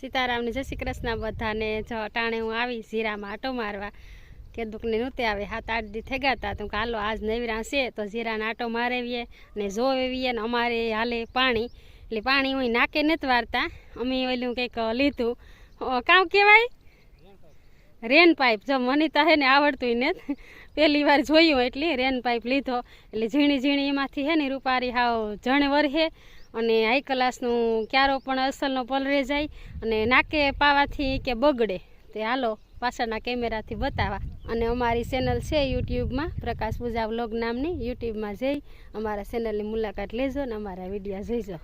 सीताराम ने जय श्री कृष्ण बधाने जो टाणे हूँ आई जीरा में आटो मारवा के दुखने नूते आवे 7-8 दी थे गया तो हालो आज नवीरा से तो जीरा ने आटो मारेवीए ने जोवेवीए ने अमारे हाले पाणी એટલે પાણી હું નાકે નથી વારતા અમે ઓલું કંઈક લીધું કામ કહેવાય રેન પાઇપ જો મને તો હે ને આવડતું નથી પહેલી વાર જોયું એટલે રેન પાઇપ લીધો એટલે ઝીણી ઝીણી એમાંથી હે ને રૂપારી હાવ જણ વરહે અને હાઈ ક્લાસનું ક્યારો પણ અસલનો પલરે જાય અને નાકે પાવાથી કે બગડે તે હાલો પાછળના કેમેરાથી બતાવવા અને અમારી ચેનલ છે યુટ્યુબમાં પ્રકાશ પૂજા વ્લોગ નામની યુટ્યુબમાં જઈ અમારા ચેનલની મુલાકાત લેજો ને અમારા વિડીયો જોઈજો।